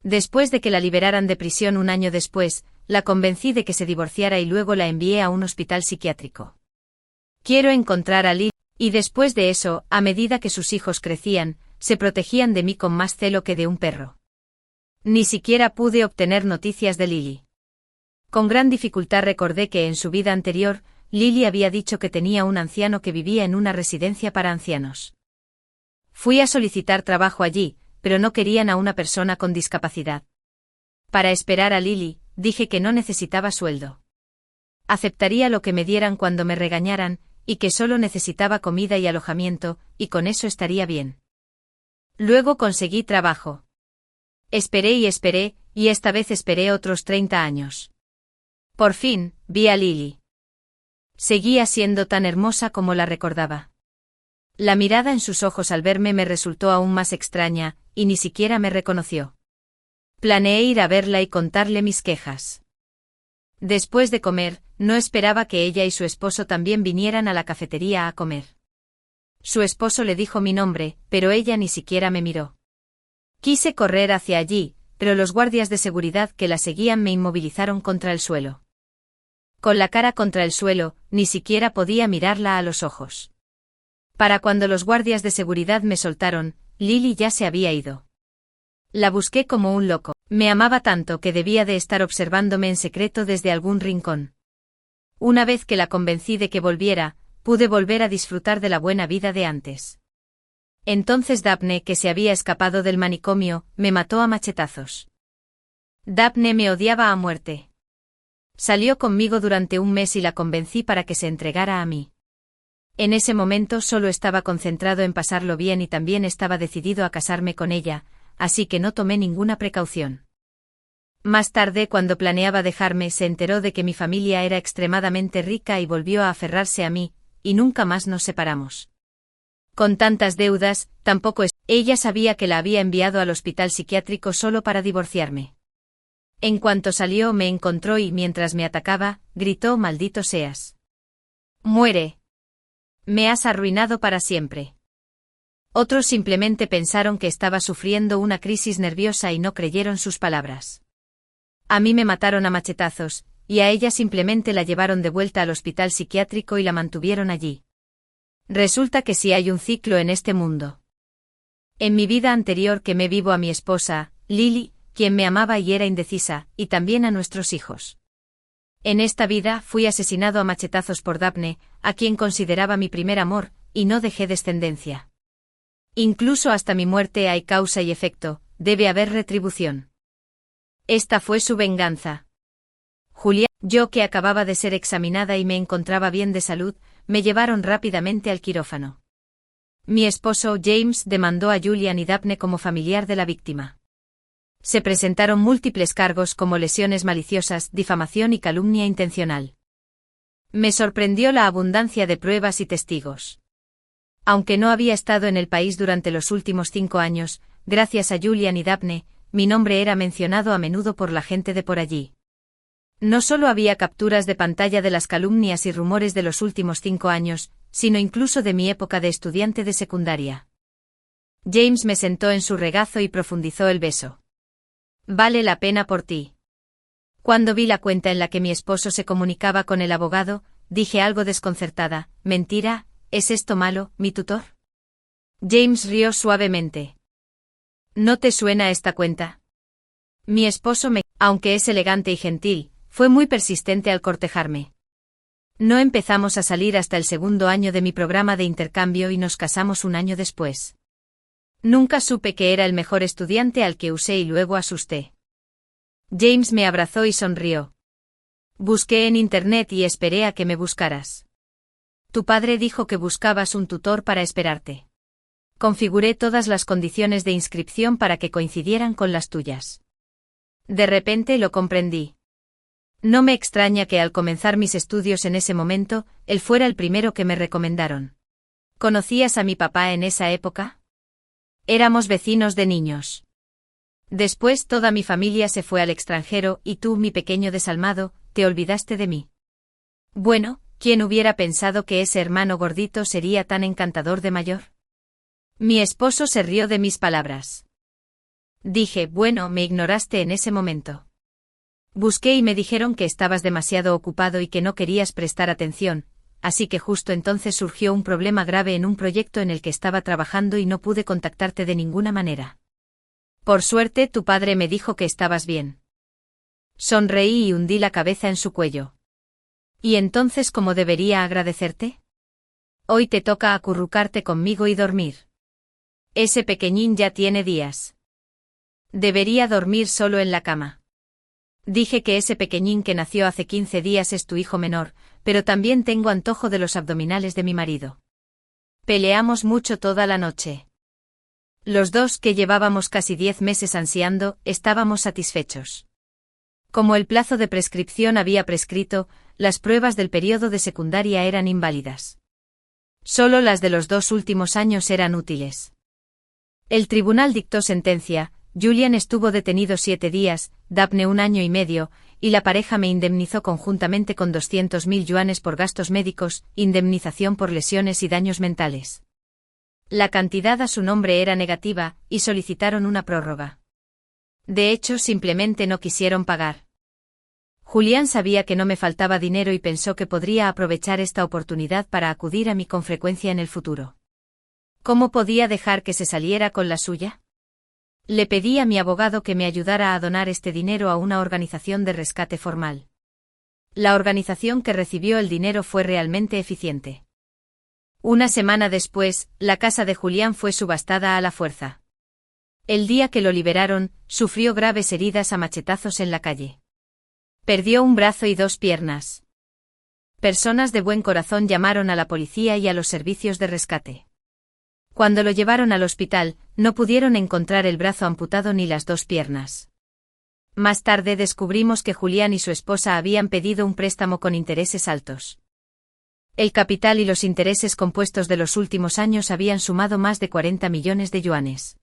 Después de que la liberaran de prisión un año después, la convencí de que se divorciara y luego la envié a un hospital psiquiátrico. Quiero encontrar a Lily, y después de eso, a medida que sus hijos crecían, se protegían de mí con más celo que de un perro. Ni siquiera pude obtener noticias de Lily. Con gran dificultad recordé que en su vida anterior, Lily había dicho que tenía un anciano que vivía en una residencia para ancianos. Fui a solicitar trabajo allí, pero no querían a una persona con discapacidad. Para esperar a Lily, dije que no necesitaba sueldo. Aceptaría lo que me dieran cuando me regañaran, y que solo necesitaba comida y alojamiento, y con eso estaría bien. Luego conseguí trabajo. Esperé, y esta vez esperé otros 30 años. Por fin, vi a Lily. Seguía siendo tan hermosa como la recordaba. La mirada en sus ojos al verme me resultó aún más extraña, y ni siquiera me reconoció. Planeé ir a verla y contarle mis quejas. Después de comer, no esperaba que ella y su esposo también vinieran a la cafetería a comer. Su esposo le dijo mi nombre, pero ella ni siquiera me miró. Quise correr hacia allí, pero los guardias de seguridad que la seguían me inmovilizaron contra el suelo. Con la cara contra el suelo, ni siquiera podía mirarla a los ojos. Para cuando los guardias de seguridad me soltaron, Lily ya se había ido. La busqué como un loco. Me amaba tanto que debía de estar observándome en secreto desde algún rincón. Una vez que la convencí de que volviera, pude volver a disfrutar de la buena vida de antes. Entonces Daphne, que se había escapado del manicomio, me mató a machetazos. Daphne me odiaba a muerte. Salió conmigo durante un mes y la convencí para que se entregara a mí. En ese momento solo estaba concentrado en pasarlo bien y también estaba decidido a casarme con ella, así que no tomé ninguna precaución. Más tarde, cuando planeaba dejarme, se enteró de que mi familia era extremadamente rica y volvió a aferrarse a mí, y nunca más nos separamos. Con tantas deudas, tampoco es. Ella sabía que la había enviado al hospital psiquiátrico solo para divorciarme. En cuanto salió, me encontró y mientras me atacaba, gritó: «¡Maldito seas! ¡Muere! Me has arruinado para siempre». Otros simplemente pensaron que estaba sufriendo una crisis nerviosa y no creyeron sus palabras. A mí me mataron a machetazos, y a ella simplemente la llevaron de vuelta al hospital psiquiátrico y la mantuvieron allí. Resulta que sí hay un ciclo en este mundo. En mi vida anterior quemé vivo a mi esposa, Lily, quien me amaba y era indecisa, y también a nuestros hijos. En esta vida fui asesinado a machetazos por Daphne, a quien consideraba mi primer amor, y no dejé descendencia. Incluso hasta mi muerte hay causa y efecto, debe haber retribución. Esta fue su venganza. Julián, yo que acababa de ser examinada y me encontraba bien de salud, me llevaron rápidamente al quirófano. Mi esposo, James, demandó a Julian y Daphne como familiar de la víctima. Se presentaron múltiples cargos como lesiones maliciosas, difamación y calumnia intencional. Me sorprendió la abundancia de pruebas y testigos. Aunque no había estado en el país durante los últimos 5 años, gracias a Julian y Daphne, mi nombre era mencionado a menudo por la gente de por allí. No solo había capturas de pantalla de las calumnias y rumores de los últimos 5 años, sino incluso de mi época de estudiante de secundaria. James me sentó en su regazo y profundizó el beso. «Vale la pena por ti». Cuando vi la cuenta en la que mi esposo se comunicaba con el abogado, dije algo desconcertada: «¿Mentira? ¿Es esto malo, mi tutor?». James rió suavemente. «¿No te suena esta cuenta?». Mi esposo aunque es elegante y gentil, fue muy persistente al cortejarme. No empezamos a salir hasta el segundo año de mi programa de intercambio y nos casamos un año después. Nunca supe que era el mejor estudiante al que usé y luego asusté. James me abrazó y sonrió. «Busqué en internet y esperé a que me buscaras. Tu padre dijo que buscabas un tutor para esperarte. Configuré todas las condiciones de inscripción para que coincidieran con las tuyas». De repente lo comprendí. No me extraña que al comenzar mis estudios en ese momento, él fuera el primero que me recomendaron. ¿Conocías a mi papá en esa época? Éramos vecinos de niños. Después toda mi familia se fue al extranjero y tú, mi pequeño desalmado, te olvidaste de mí. Bueno, ¿quién hubiera pensado que ese hermano gordito sería tan encantador de mayor? Mi esposo se rió de mis palabras. Dije: «Bueno, me ignoraste en ese momento. Busqué y me dijeron que estabas demasiado ocupado y que no querías prestar atención, así que justo entonces surgió un problema grave en un proyecto en el que estaba trabajando y no pude contactarte de ninguna manera. Por suerte tu padre me dijo que estabas bien». Sonreí y hundí la cabeza en su cuello. «¿Y entonces cómo debería agradecerte? Hoy te toca acurrucarte conmigo y dormir. Ese pequeñín ya tiene días. Debería dormir solo en la cama». Dije que ese pequeñín que nació hace 15 días es tu hijo menor, pero también tengo antojo de los abdominales de mi marido. Peleamos mucho toda la noche. Los dos, que llevábamos casi 10 meses ansiando, estábamos satisfechos. Como el plazo de prescripción había prescrito, las pruebas del periodo de secundaria eran inválidas. Solo las de los 2 últimos años eran útiles. El tribunal dictó sentencia. Julian estuvo detenido 7 días, Daphne 1 año y medio, y la pareja me indemnizó conjuntamente con 200.000 yuanes por gastos médicos, indemnización por lesiones y daños mentales. La cantidad a su nombre era negativa, y solicitaron una prórroga. De hecho, simplemente no quisieron pagar. Julián sabía que no me faltaba dinero y pensó que podría aprovechar esta oportunidad para acudir a mí con frecuencia en el futuro. ¿Cómo podía dejar que se saliera con la suya? Le pedí a mi abogado que me ayudara a donar este dinero a una organización de rescate formal. La organización que recibió el dinero fue realmente eficiente. Una semana después, la casa de Julián fue subastada a la fuerza. El día que lo liberaron, sufrió graves heridas a machetazos en la calle. Perdió un brazo y 2 piernas. Personas de buen corazón llamaron a la policía y a los servicios de rescate. Cuando lo llevaron al hospital, no pudieron encontrar el brazo amputado ni las 2 piernas. Más tarde descubrimos que Julián y su esposa habían pedido un préstamo con intereses altos. El capital y los intereses compuestos de los últimos años habían sumado más de 40 millones de yuanes.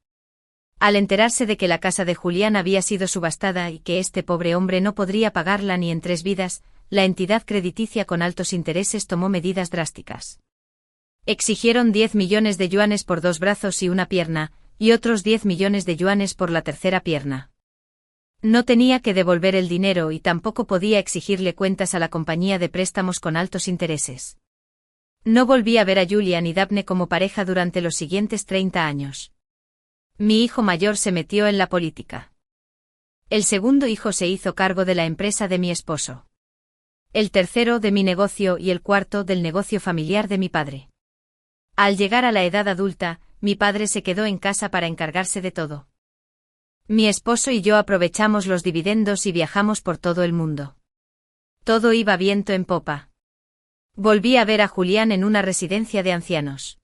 Al enterarse de que la casa de Julián había sido subastada y que este pobre hombre no podría pagarla ni en 3 vidas, la entidad crediticia con altos intereses tomó medidas drásticas. Exigieron 10 millones de yuanes por 2 brazos y una pierna, y otros 10 millones de yuanes por la tercera pierna. No tenía que devolver el dinero y tampoco podía exigirle cuentas a la compañía de préstamos con altos intereses. No volví a ver a Julián y Daphne como pareja durante los siguientes 30 años. Mi hijo mayor se metió en la política. El segundo hijo se hizo cargo de la empresa de mi esposo. El tercero de mi negocio y el cuarto del negocio familiar de mi padre. Al llegar a la edad adulta, mi padre se quedó en casa para encargarse de todo. Mi esposo y yo aprovechamos los dividendos y viajamos por todo el mundo. Todo iba viento en popa. Volví a ver a Julián en una residencia de ancianos.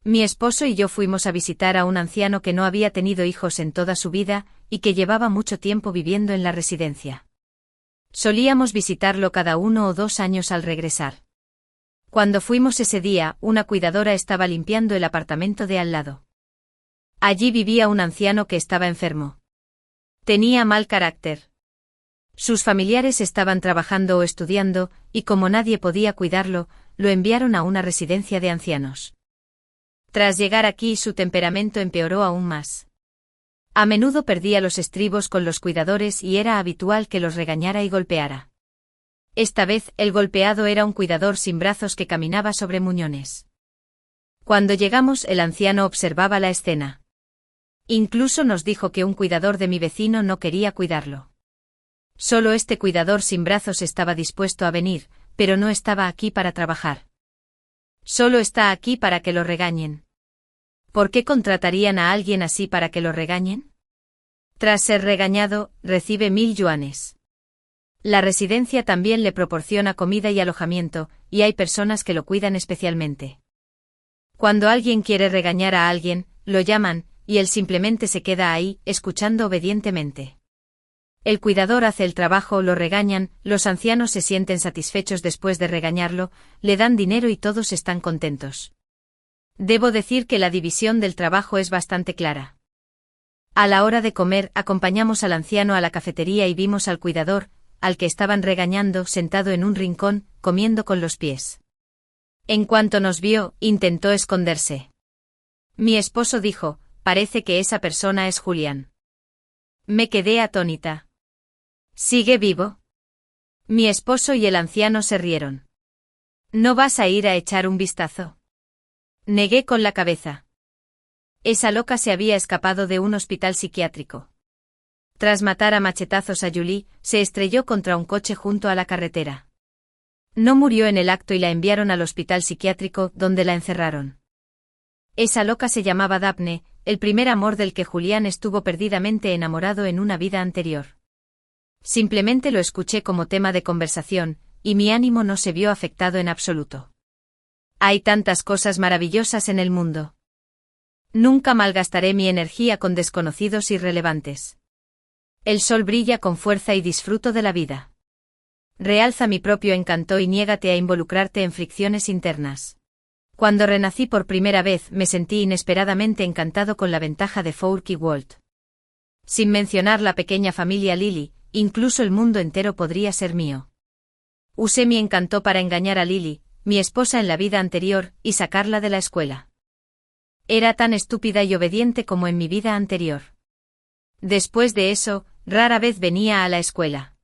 Mi esposo y yo fuimos a visitar a un anciano que no había tenido hijos en toda su vida y que llevaba mucho tiempo viviendo en la residencia. Solíamos visitarlo cada 1 o 2 años al regresar. Cuando fuimos ese día, una cuidadora estaba limpiando el apartamento de al lado. Allí vivía un anciano que estaba enfermo. Tenía mal carácter. Sus familiares estaban trabajando o estudiando, y como nadie podía cuidarlo, lo enviaron a una residencia de ancianos. Tras llegar aquí, su temperamento empeoró aún más. A menudo perdía los estribos con los cuidadores y era habitual que los regañara y golpeara. Esta vez, el golpeado era un cuidador sin brazos que caminaba sobre muñones. Cuando llegamos, el anciano observaba la escena. Incluso nos dijo que un cuidador de mi vecino no quería cuidarlo. Solo este cuidador sin brazos estaba dispuesto a venir, pero no estaba aquí para trabajar. Solo está aquí para que lo regañen. ¿Por qué contratarían a alguien así para que lo regañen? Tras ser regañado, recibe 1000 yuanes. La residencia también le proporciona comida y alojamiento, y hay personas que lo cuidan especialmente. Cuando alguien quiere regañar a alguien, lo llaman, y él simplemente se queda ahí, escuchando obedientemente. El cuidador hace el trabajo, lo regañan, los ancianos se sienten satisfechos después de regañarlo, le dan dinero y todos están contentos. Debo decir que la división del trabajo es bastante clara. A la hora de comer, acompañamos al anciano a la cafetería y vimos al cuidador, al que estaban regañando, sentado en un rincón, comiendo con los pies. En cuanto nos vio, intentó esconderse. Mi esposo dijo: «Parece que esa persona es Julián». Me quedé atónita. ¿Sigue vivo? Mi esposo y el anciano se rieron. ¿No vas a ir a echar un vistazo? Negué con la cabeza. Esa loca se había escapado de un hospital psiquiátrico. Tras matar a machetazos a Julie, se estrelló contra un coche junto a la carretera. No murió en el acto y la enviaron al hospital psiquiátrico, donde la encerraron. Esa loca se llamaba Daphne, el primer amor del que Julián estuvo perdidamente enamorado en una vida anterior. Simplemente lo escuché como tema de conversación, y mi ánimo no se vio afectado en absoluto. Hay tantas cosas maravillosas en el mundo. Nunca malgastaré mi energía con desconocidos irrelevantes. El sol brilla con fuerza y disfruto de la vida. Realza mi propio encanto y niégate a involucrarte en fricciones internas. Cuando renací por primera vez, me sentí inesperadamente encantado con la ventaja de Fourk y Walt. Sin mencionar la pequeña familia Lily, incluso el mundo entero podría ser mío. Usé mi encanto para engañar a Lily, mi esposa en la vida anterior, y sacarla de la escuela. Era tan estúpida y obediente como en mi vida anterior. Después de eso, rara vez venía a la escuela.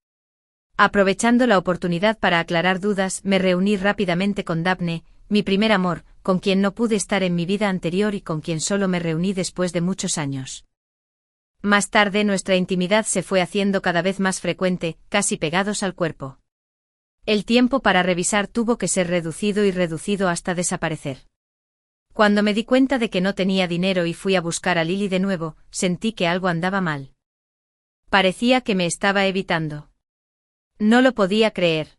Aprovechando la oportunidad para aclarar dudas, me reuní rápidamente con Daphne, mi primer amor, con quien no pude estar en mi vida anterior y con quien solo me reuní después de muchos años. Más tarde nuestra intimidad se fue haciendo cada vez más frecuente, casi pegados al cuerpo. El tiempo para revisar tuvo que ser reducido hasta desaparecer. Cuando me di cuenta de que no tenía dinero y fui a buscar a Lily de nuevo, sentí que algo andaba mal. Parecía que me estaba evitando. No lo podía creer.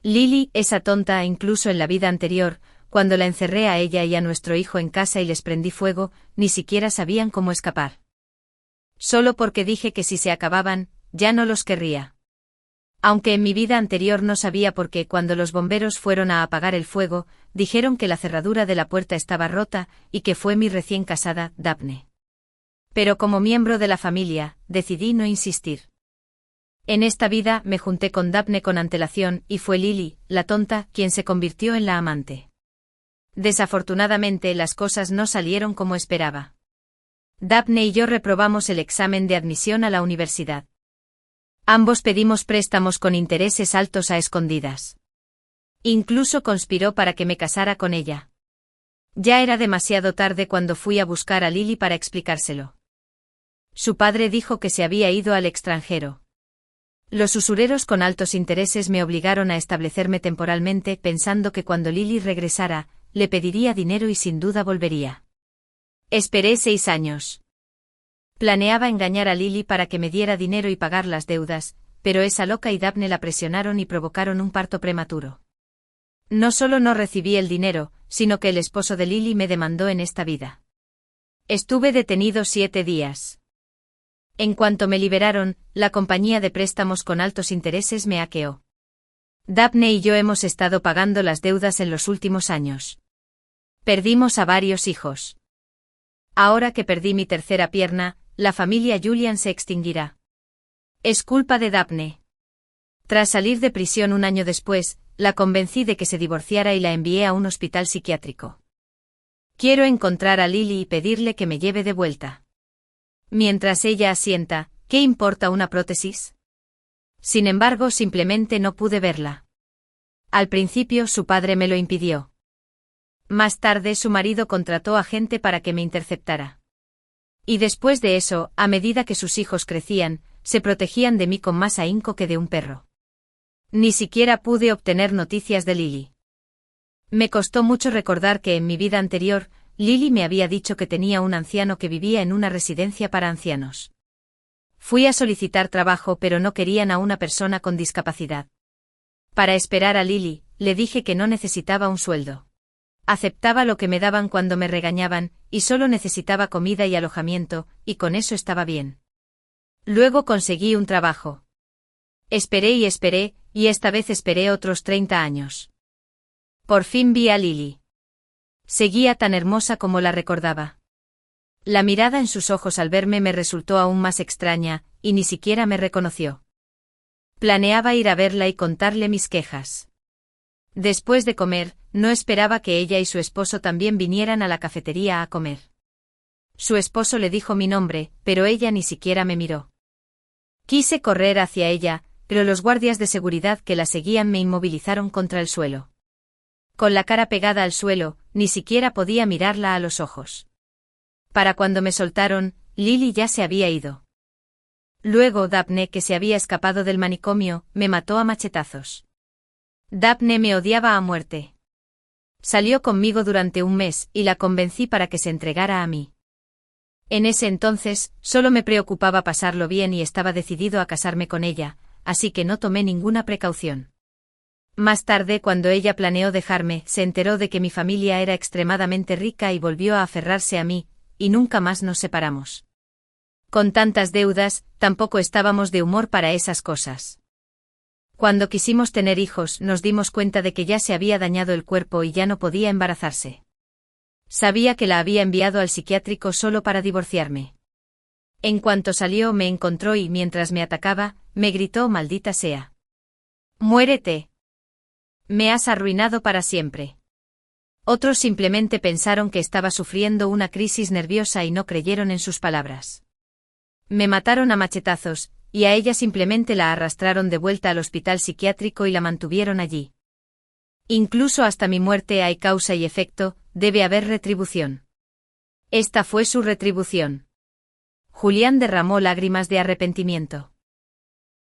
Lily, esa tonta, incluso en la vida anterior, cuando la encerré a ella y a nuestro hijo en casa y les prendí fuego, ni siquiera sabían cómo escapar. Solo porque dije que si se acababan, ya no los querría. Aunque en mi vida anterior no sabía por qué cuando los bomberos fueron a apagar el fuego, dijeron que la cerradura de la puerta estaba rota y que fue mi recién casada, Daphne. Pero como miembro de la familia, decidí no insistir. En esta vida me junté con Daphne con antelación y fue Lily, la tonta, quien se convirtió en la amante. Desafortunadamente las cosas no salieron como esperaba. Daphne y yo reprobamos el examen de admisión a la universidad. Ambos pedimos préstamos con intereses altos a escondidas. Incluso conspiró para que me casara con ella. Ya era demasiado tarde cuando fui a buscar a Lily para explicárselo. Su padre dijo que se había ido al extranjero. Los usureros con altos intereses me obligaron a establecerme temporalmente pensando que cuando Lily regresara, le pediría dinero y sin duda volvería. Esperé 6 años. Planeaba engañar a Lily para que me diera dinero y pagar las deudas, pero esa loca y Daphne la presionaron y provocaron un parto prematuro. No solo no recibí el dinero, sino que el esposo de Lily me demandó en esta vida. Estuve detenido 7 días. En cuanto me liberaron, la compañía de préstamos con altos intereses me hackeó. Daphne y yo hemos estado pagando las deudas en los últimos años. Perdimos a varios hijos. Ahora que perdí mi tercera pierna, la familia Julian se extinguirá. Es culpa de Daphne. Tras salir de prisión un año después, la convencí de que se divorciara y la envié a un hospital psiquiátrico. Quiero encontrar a Lily y pedirle que me lleve de vuelta. Mientras ella asienta, ¿qué importa una prótesis? Sin embargo, simplemente no pude verla. Al principio su padre me lo impidió. Más tarde su marido contrató a gente para que me interceptara. Y después de eso, a medida que sus hijos crecían, se protegían de mí con más ahínco que de un perro. Ni siquiera pude obtener noticias de Lily. Me costó mucho recordar que en mi vida anterior, Lily me había dicho que tenía un anciano que vivía en una residencia para ancianos. Fui a solicitar trabajo pero no querían a una persona con discapacidad. Para esperar a Lily, le dije que no necesitaba un sueldo. Aceptaba lo que me daban cuando me regañaban, y solo necesitaba comida y alojamiento, y con eso estaba bien. Luego conseguí un trabajo. Esperé, y esta vez esperé otros 30 años. Por fin vi a Lily. Seguía tan hermosa como la recordaba. La mirada en sus ojos al verme me resultó aún más extraña, y ni siquiera me reconoció. Planeaba ir a verla y contarle mis quejas. Después de comer, no esperaba que ella y su esposo también vinieran a la cafetería a comer. Su esposo le dijo mi nombre, pero ella ni siquiera me miró. Quise correr hacia ella, pero los guardias de seguridad que la seguían me inmovilizaron contra el suelo. Con la cara pegada al suelo, ni siquiera podía mirarla a los ojos. Para cuando me soltaron, Lily ya se había ido. Luego Daphne, que se había escapado del manicomio, me mató a machetazos. Daphne me odiaba a muerte. Salió conmigo durante un mes y la convencí para que se entregara a mí. En ese entonces, solo me preocupaba pasarlo bien y estaba decidido a casarme con ella, así que no tomé ninguna precaución. Más tarde, cuando ella planeó dejarme, se enteró de que mi familia era extremadamente rica y volvió a aferrarse a mí, y nunca más nos separamos. Con tantas deudas, tampoco estábamos de humor para esas cosas. Cuando quisimos tener hijos, nos dimos cuenta de que ya se había dañado el cuerpo y ya no podía embarazarse. Sabía que la había enviado al psiquiátrico solo para divorciarme. En cuanto salió, me encontró y mientras me atacaba, me gritó: «Maldita sea. ¡Muérete! Me has arruinado para siempre». Otros simplemente pensaron que estaba sufriendo una crisis nerviosa y no creyeron en sus palabras. Me mataron a machetazos, y a ella simplemente la arrastraron de vuelta al hospital psiquiátrico y la mantuvieron allí. Incluso hasta mi muerte hay causa y efecto, debe haber retribución. Esta fue su retribución. Julián derramó lágrimas de arrepentimiento.